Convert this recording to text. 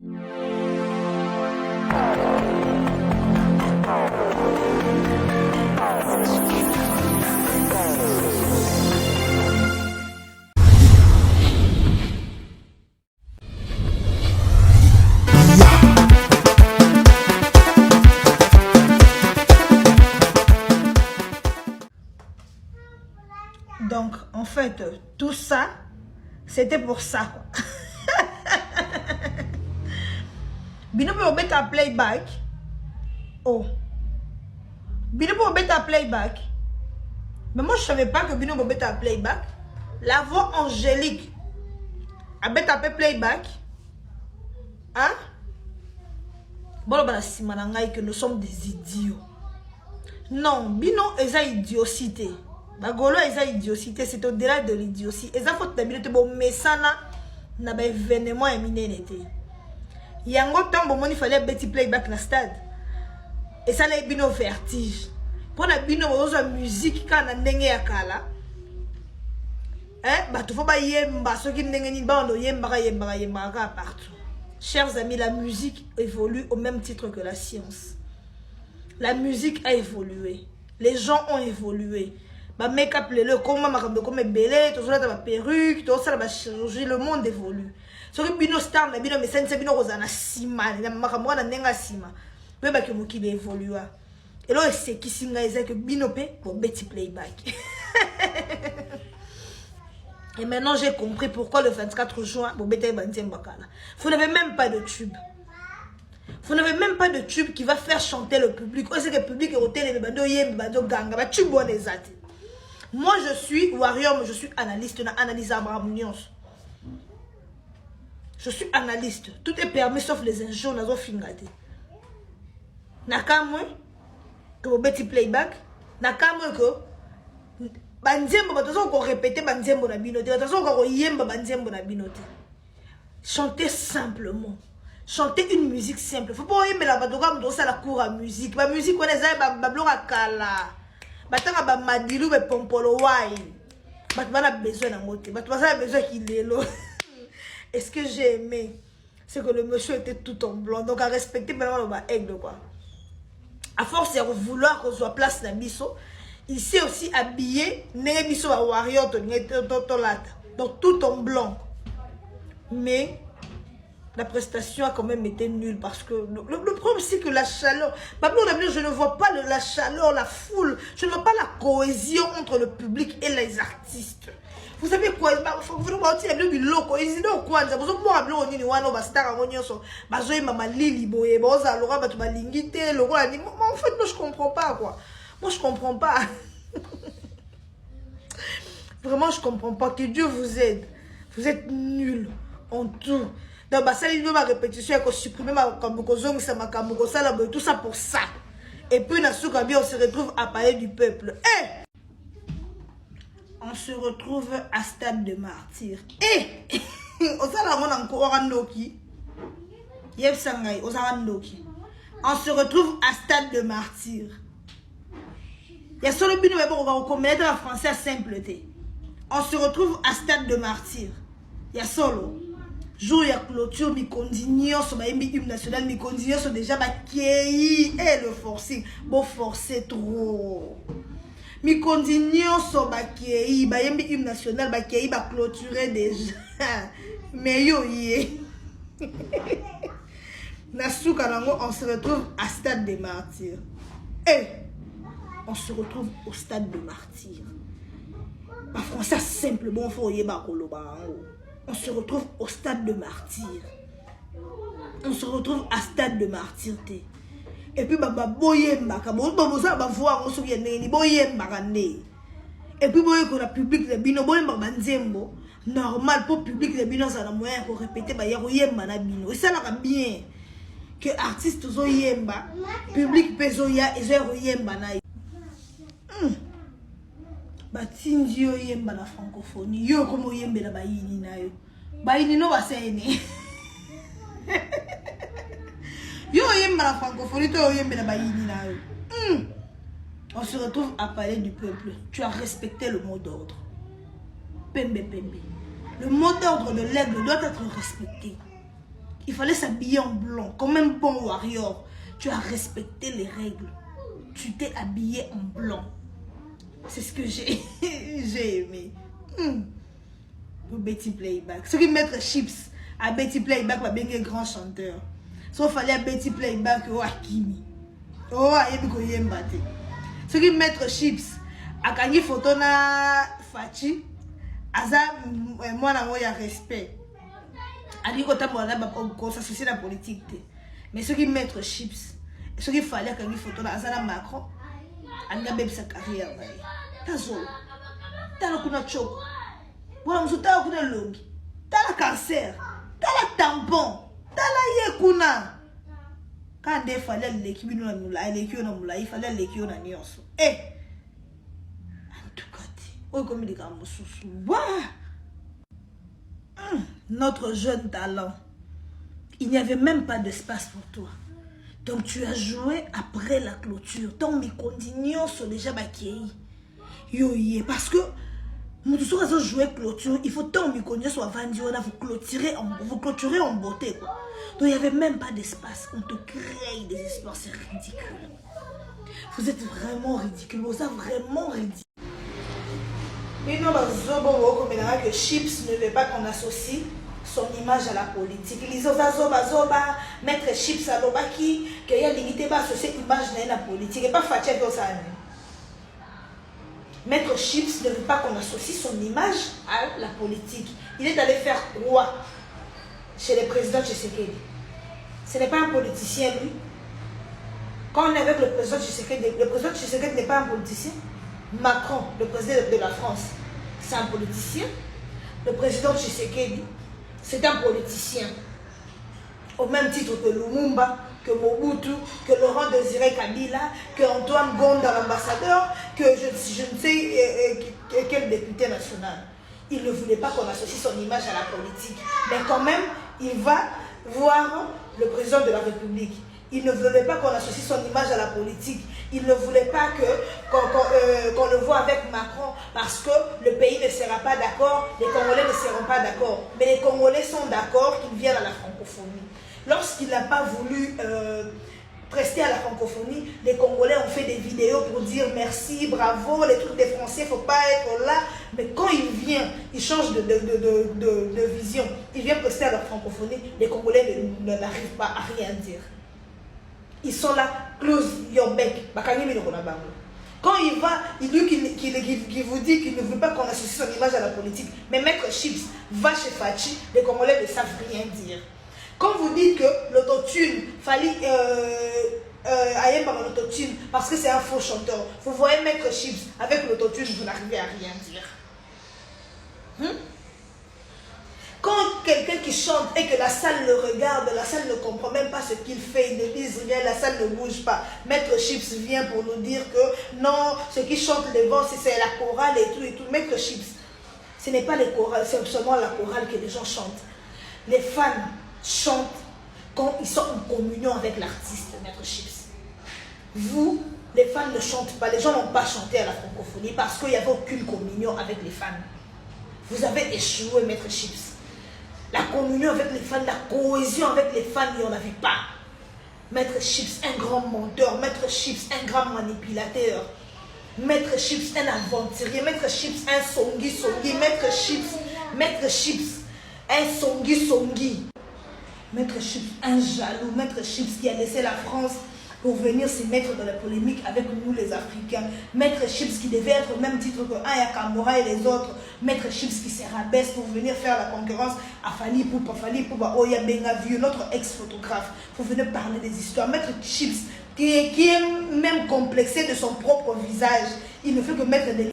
Donc, en fait, tout ça, c'était pour ça, quoi. Bino peut mettre à playback. Oh. Bino peut mettre à playback. Mais moi, je ne savais pas que Bino peut mettre à playback. La voix angélique. A mettre à playback. Hein? Bon, que nous sommes des idiots. Non, Bino est une idiocité. Bagolo est une idiocité, c'est au-delà de l'idiotie. Et ça faut que tu aies mais ça n'a pas événement éminé. Il y a un temps où il fallait petit playback dans le stade. Et ça n'a pas Bino vertige. Pour la Bino, on a musique quand on a n'engé à kala. Bah tu faut pas yemba, ceux qui n'engé ni bando yemba partout. Chers amis, la musique évolue au même titre que la science. La musique a évolué. Les gens ont évolué. Bah make-up le comment comme belé, tout ça la perruque, tout ça la chirurgie, le monde évolue. Ce que bino star na bino mais c'est bino rozana sima, na makamwa na nenga sima. Pe ba ke mokili évolue. Et là c'est qui singa eza que bino pe pour petit playback. Et maintenant j'ai compris pourquoi le 24 juin pour bete banzem bakala. Vous n'avez même pas de tube. Vous n'avez même pas de tube qui va faire chanter le public. C'est que le public est au télé, bando yem, bando ganga, ba tube bon les ati. Moi je suis warrior, mais je suis analyste, na analyse Abraham Nyons. Je suis analyste. Tout est permis sauf les injures, nazo fingate. Nakamwe que vous petit playback, nakamwe que banzembo batazo ko répéter banzembo na binote, batazo ko yemba banzembo na binote. Chantez simplement. Chantez une musique simple. Faut pas aimer la badoga mdo ça la cour à musique. La musique on est ba blora kala. Batanga ba madilu be pompolo wai. Batwana besoin na moté. Batwana besoin qu'il est là. Et ce que j'ai aimé, c'est que le monsieur était tout en blanc. Donc à respecter maintenant le aigle quoi. À force de vouloir qu'on soit place na biso, il s'est aussi habillé né biso à warrior donc tout en blanc. Mais la prestation a quand même été nulle parce que le problème c'est que la chaleur, je ne vois pas la chaleur, la foule, je ne vois pas la cohésion entre le public et les artistes. Vous savez quoi? Vous savez quoi? En fait, moi je comprends pas quoi. Moi je comprends pas. Vraiment je comprends pas. Que Dieu vous aide. Vous êtes nuls en tout. Donc, ça, il ma répétition, il faut supprimer tout ça pour ça. Et puis, on se retrouve à parler du peuple. On se retrouve à stade de martyr. On se retrouve à stade de martyr. Il y a solo bino mais bon, on va reconnaître en français à simpleté. On se retrouve à stade de martyr. Il y a solo. Jour ya clôture mi continuons sur ma hymne national mi continuons sur déjà ba kei et le forcing bon forcer trop mi continuons sur ba kei ba hymne national ba kei ba clôturer déjà mais yo yé nasuka nango on se retrouve à stade de martyr on se retrouve au stade de martyr ba français simple bon faut yeba koloba on se retrouve au stade de martyr. On se retrouve à stade de martyreté. Et puis, boyemba, voir et puis, le public de bino, normal pour public de bino, ça a moyen pour répéter, et ça l'a bien que artistes zoyemba, public pezoya, et zoyemba. Batinji yo yemba la francophonie yo comme yembe la bayini na yo bayini no basene yo yemba la francophonie to yembe la bayini na yo on se retrouve à parler du peuple. Tu as respecté le mot d'ordre. Pembe pembe. Le mot d'ordre de l'aigle doit être respecté. Il fallait s'habiller en blanc, comme un bon warrior. Tu as respecté les règles. Tu t'es habillé en blanc. C'est ce que j'ai aimé. Betty Playback. Ce qui mettre chips à Betty Playback va bien un grand chanteur. Sauf fallait à Betty Playback ou Akimi. Oh, ayebiko yembate. Ce qui mettre chips à Kangi photo na Fachi. Aza moi na moya respect. Ali kota mwana ba ko s'associer la politique. Mais ce qui mettre chips, ce qu'il fallait à Kangi photo na Azana Macron. Anga bebe sa carrière. Tazo. Tala kuna choko. Voilà, je t'ai kuna longi. Tala cancer. Tala tampon. Tala yekuna. Quand il fallait l'équipe na mula, l'équipe na mula, il fallait l'équipe na nyonso. Eh. En tout cas, oh comme il gagne sous. Notre jeune talent. Il n'y avait même pas d'espace pour toi. Donc tu as joué après la clôture. Ton mécondignon sont déjà maquillés. Parce que nous tous jouer clôture, il faut tant mécondignon soit vendu, vous clôturez en beauté. Quoi. Donc il n'y avait même pas d'espace. On te crée des espoirs, c'est ridicule. Vous êtes vraiment ridicule. Vous êtes vraiment ridicule. Mais non, que Chips ne veut pas qu'on associe son image à la politique. Ils ont mettre Chips à l'obaki, qu'il y a limité à associer l'image à la politique. Et pas Fatia dans ça. Maître Chips ne veut pas qu'on associe son image à la politique. Il est allé faire quoi chez le président Tshisekedi? Ce n'est pas un politicien, lui. Quand on est avec le président Tshisekedi n'est pas un politicien. Macron, le président de la France, c'est un politicien. Le président Tshisekedi, c'est un politicien. Au même titre que Lumumba, que Mobutu, que Laurent Désiré Kabila, que Antoine Gonda, l'ambassadeur, que je ne sais quel député national. Il ne voulait pas qu'on associe son image à la politique. Mais quand même, il va voir le président de la République. Il ne voulait pas qu'on associe son image à la politique. Il ne voulait pas qu'on le voit avec Macron parce que le pays ne sera pas d'accord, les Congolais ne seront pas d'accord. Mais les Congolais sont d'accord qu'ils viennent à la francophonie. Lorsqu'il n'a pas voulu prester à la francophonie, les Congolais ont fait des vidéos pour dire merci, bravo, les trucs des Français, il ne faut pas être là. Mais quand il vient, il change de vision, il vient prester à la francophonie, les Congolais n'arrivent pas à rien dire. Ils sont là, close your bec. Quand il va, il vous dit qu'il ne veut pas qu'on associe son image à la politique. Mais Maître Chips va chez Fachi, les Congolais ne savent rien dire. Quand vous dites que l'autotune, fallait par l'autotune parce que c'est un faux chanteur, vous voyez Maître Chips avec l'autotune, vous n'arrivez à rien dire. Quand quelqu'un qui chante et que la salle le regarde, la salle ne comprend même pas ce qu'il fait, ils ne disent rien, la salle ne bouge pas. Maître Chips vient pour nous dire que non, ce qui chante les vents, c'est la chorale et tout et tout. Maître Chips, ce n'est pas les chorales, c'est seulement la chorale que les gens chantent. Les fans chantent quand ils sont en communion avec l'artiste, Maître Chips. Vous, les fans ne chantent pas, les gens n'ont pas chanté à la francophonie parce qu'il n'y avait aucune communion avec les fans. Vous avez échoué, Maître Chips. La communion avec les fans, la cohésion avec les fans, il n'y en avait pas. Maître Chips, un grand menteur. Maître Chips, un grand manipulateur. Maître Chips, un aventurier. Maître Chips, un songi. Maître Chips, un songi. Maître Chips, un jaloux. Maître Chips qui a laissé la France pour venir se mettre dans la polémique avec nous les Africains. Maître Chips qui devait être au même titre que Ayakamura et les autres. Maître Chips qui se rabaisse pour venir faire la concurrence à Fali Poupa, Oya Bengavieux, notre ex-photographe, pour venir parler des histoires. Maître Chips qui est même complexé de son propre visage. Il ne fait que mettre des